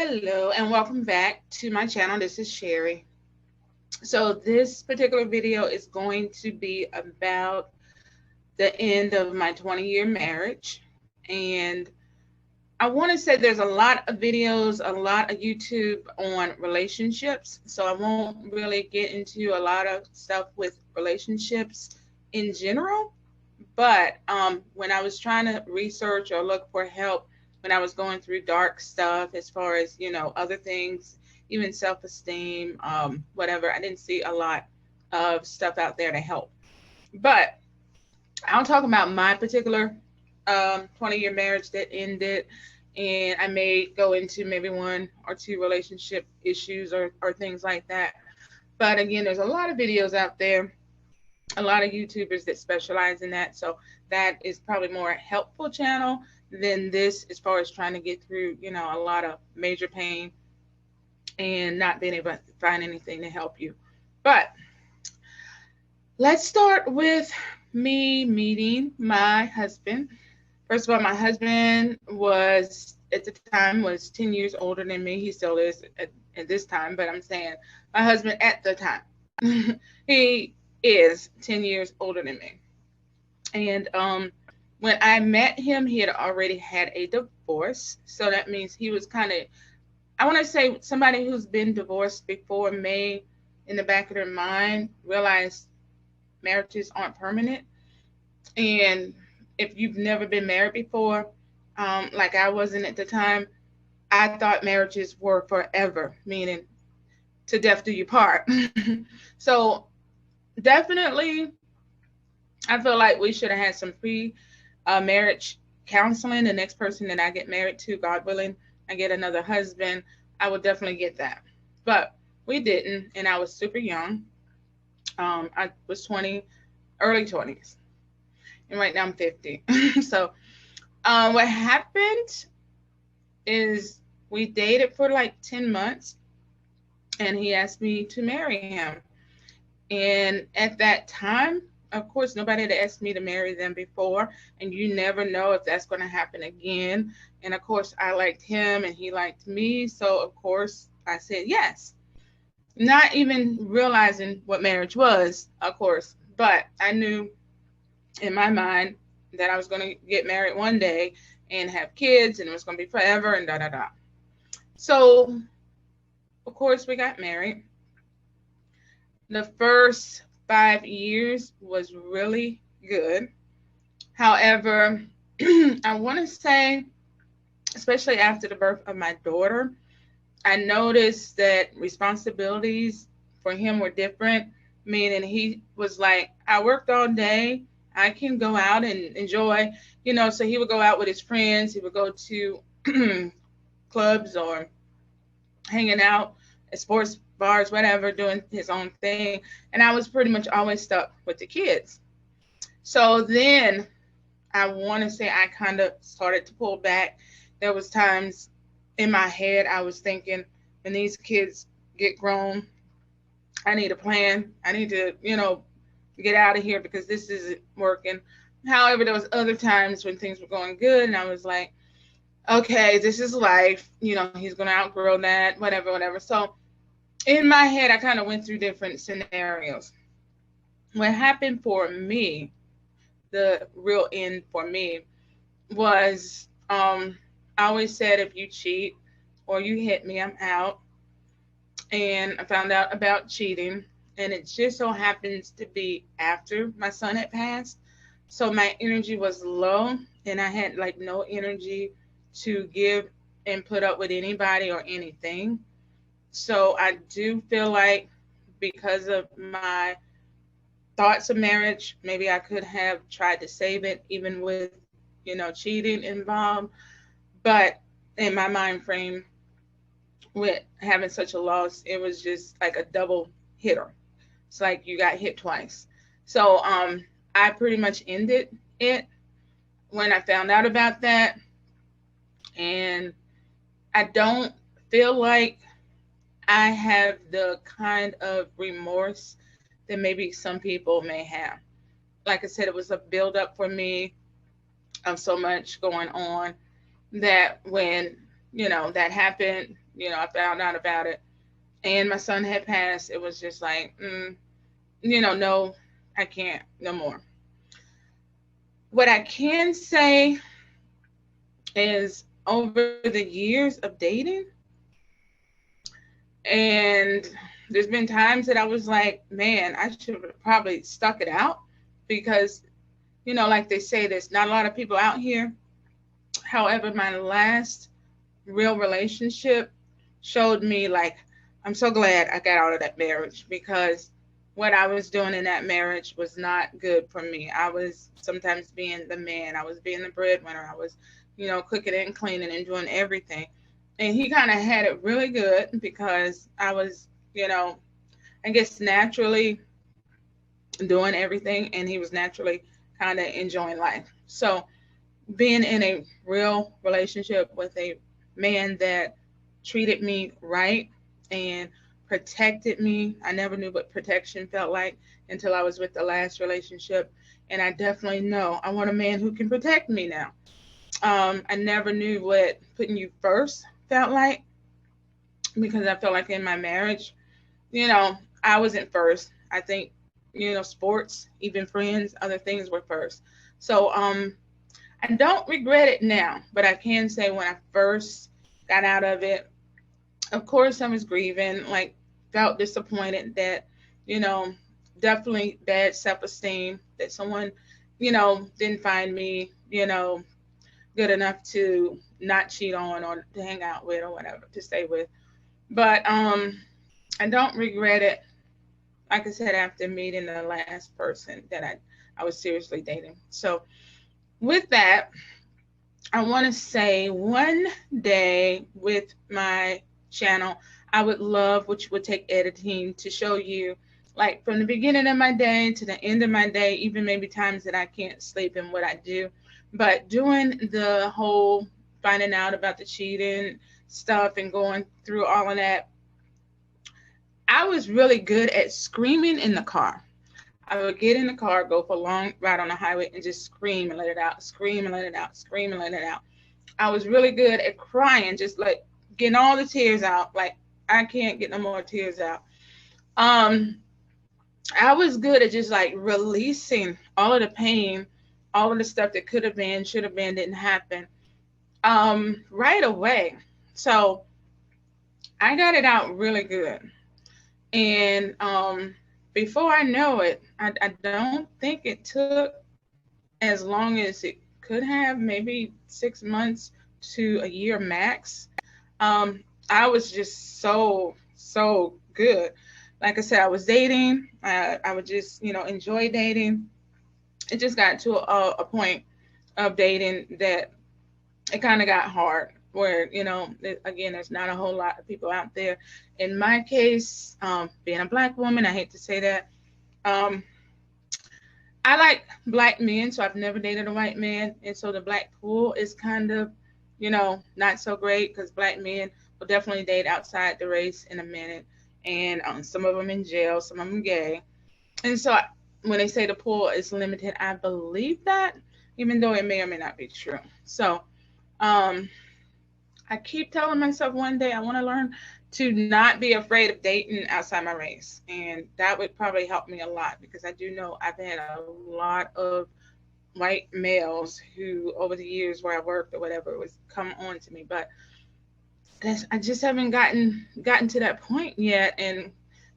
Hello and welcome back to my channel. This is Sherry. So this particular video is going to be about the end of my 20-year marriage. And I want to say there's a lot of videos, a lot of YouTube on relationships. So I won't really get into a lot of stuff with relationships in general. But when I was trying to research or look for help, when I was going through dark stuff, as far as, other things, even self-esteem, whatever, I didn't see a lot of stuff out there to help. But I'll talk about my particular 20-year marriage that ended. And I may go into maybe one or two relationship issues or things like that. But again, there's a lot of videos out there, a lot of YouTubers that specialize in that. So that is probably more a helpful channel than this as far as trying to get through, a lot of major pain and not being able to find anything to help you. But let's start with me meeting my husband. First of all, my husband was at the time was 10 years older than me. He still is at this time, but I'm saying my husband at the time. He is 10 years older than me. And when I met him, he had already had a divorce. So that means he was kind of, I want to say somebody who's been divorced before may, in the back of their mind, realize marriages aren't permanent. And if you've never been married before, like I wasn't at the time, I thought marriages were forever, meaning to death do you part. So definitely, I feel like we should have had some pre marriage counseling. The next person that I get married to, God willing, I get another husband, I would definitely get that. But we didn't, and I was super young. I was 20, early 20s, and right now I'm 50. So what happened is we dated for like 10 months, and he asked me to marry him. And at that time, of course, nobody had asked me to marry them before, and you never know if that's going to happen again. And of course, I liked him and he liked me. So, of course, I said yes, not even realizing what marriage was, of course. But I knew in my mind that I was going to get married one day and have kids, and it was going to be forever and da da da. So, of course, we got married. The first 5 years was really good. However, I want to say, especially after the birth of my daughter, I noticed that responsibilities for him were different, meaning he was like, I worked all day. I can go out and enjoy, so he would go out with his friends. He would go to clubs or hanging out at sports bars, whatever, doing his own thing. And I was pretty much always stuck with the kids. So then I want to say I kind of started to pull back. There was times in my head I was thinking, when these kids get grown, I need a plan. I need to, get out of here because this isn't working. However, there was other times when things were going good and I was like, okay, this is life. He's going to outgrow that, whatever, whatever. So in my head, I kind of went through different scenarios. What happened for me, the real end for me, was I always said, if you cheat or you hit me, I'm out. And I found out about cheating. And it just so happens to be after my son had passed. So my energy was low and I had like no energy to give and put up with anybody or anything. So I do feel like because of my thoughts of marriage, maybe I could have tried to save it, even with, cheating involved. But in my mind frame, with having such a loss, it was just like a double hitter. It's like you got hit twice. So I pretty much ended it when I found out about that. And I don't feel like I have the kind of remorse that maybe some people may have. Like I said, it was a buildup for me of so much going on that when, that happened, I found out about it and my son had passed, it was just like, no, I can't no more. What I can say is over the years of dating, and there's been times that I was like, man, I should have probably stuck it out because, like they say, there's not a lot of people out here. However, my last real relationship showed me like I'm so glad I got out of that marriage because what I was doing in that marriage was not good for me. I was sometimes being the man, I was being the breadwinner, I was, cooking and cleaning and doing everything. And he kind of had it really good because I was, you know, I guess naturally doing everything and he was naturally kind of enjoying life. So being in a real relationship with a man that treated me right and protected me. I never knew what protection felt like until I was with the last relationship. And I definitely know I want a man who can protect me now. I never knew what putting you first felt like because I felt like in my marriage, I wasn't first. I think, sports, even friends, other things were first. So I don't regret it now, but I can say when I first got out of it, of course I was grieving, like felt disappointed that, you know, definitely bad self-esteem that someone, didn't find me, good enough to not cheat on or to hang out with or whatever, to stay with. But I don't regret it. Like I said, after meeting the last person that I was seriously dating. So with that, I want to say one day with my channel, I would love, which would take editing, to show you like from the beginning of my day to the end of my day, even maybe times that I can't sleep and what I do. But doing the whole finding out about the cheating stuff and going through all of that, I was really good at screaming in the car. I would get in the car, go for a long ride on the highway, and just scream and let it out, scream and let it out, scream and let it out. I was really good at crying, just like getting all the tears out. Like I can't get no more tears out. Um, I was good at just like releasing all of the pain, all of the stuff that could have been, should have been, didn't happen. Right away. So I got it out really good. And before I know it, I don't think it took as long as it could have, maybe 6 months to a year max. I was just so good. Like I said, I was dating. I would just, enjoy dating. It just got to a point of dating that it kind of got hard where, again, there's not a whole lot of people out there. In my case, being a black woman, I hate to say that. Um, I like black men, so I've never dated a white man. And so the black pool is kind of, not so great because black men will definitely date outside the race in a minute. And some of them in jail, some of them gay. And so when they say the pool is limited, I believe that, even though it may or may not be true. So um, I keep telling myself one day I want to learn to not be afraid of dating outside my race. And that would probably help me a lot because I do know I've had a lot of white males who over the years where I worked or whatever was come on to me. But I just haven't gotten to that point yet. And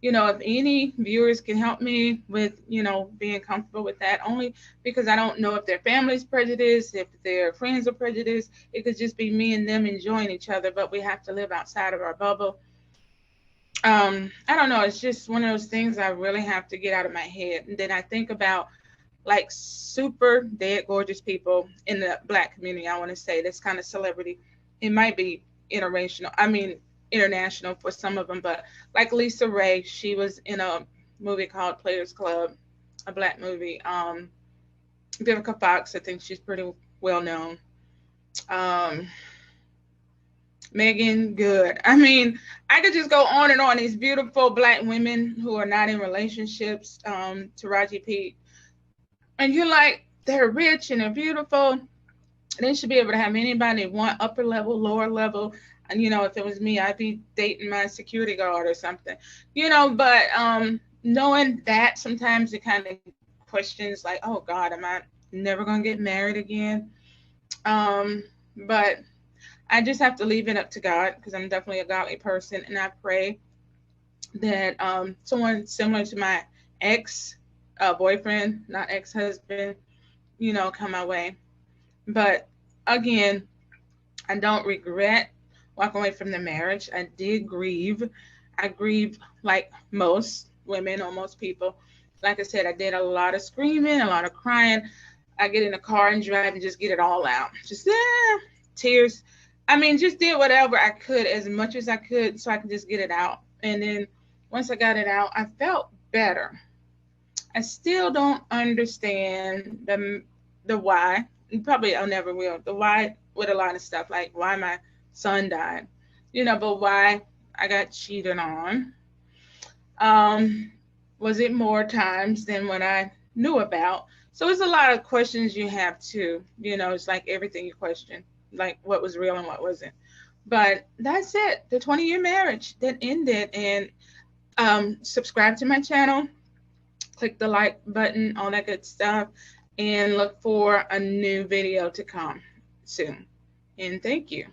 if any viewers can help me with being comfortable with that, only because I don't know if their family's prejudiced, if their friends are prejudiced. It could just be me and them enjoying each other, but we have to live outside of our bubble. I don't know, it's just one of those things I really have to get out of my head. And then I think about like super dead gorgeous people in the black community. I want to say that's kind of celebrity. It might be interracial. I mean, international for some of them, but like Lisa Ray, she was in a movie called Players Club, a black movie. Vivica Fox, I think she's pretty well known. Um, Megan Good. I mean, I could just go on and on. These beautiful black women who are not in relationships. Taraji P. And you're like, they're rich and they're beautiful. They should be able to have anybody they want, upper level, lower level. And if it was me, I'd be dating my security guard or something. But knowing that, sometimes it kind of questions like, oh God, am I never gonna get married again? But I just have to leave it up to God, because I'm definitely a godly person, and I pray that someone similar to my ex boyfriend, not ex husband, come my way. But again, I don't regret walking away from the marriage. I did grieve. I grieved like most women or most people. Like I said, I did a lot of screaming, a lot of crying. I get in the car and drive and just get it all out. Just tears. I mean, just did whatever I could, as much as I could, so I could just get it out. And then once I got it out, I felt better. I still don't understand the why. Probably I'll never will. The why with a lot of stuff, like why my son died, but why I got cheated on. Um, was it more times than what I knew about? So it's a lot of questions you have too. It's like everything you question, like what was real and what wasn't. But that's it. The 20-year marriage that ended. And subscribe to my channel, click the like button, all that good stuff, and look for a new video to come soon. And thank you.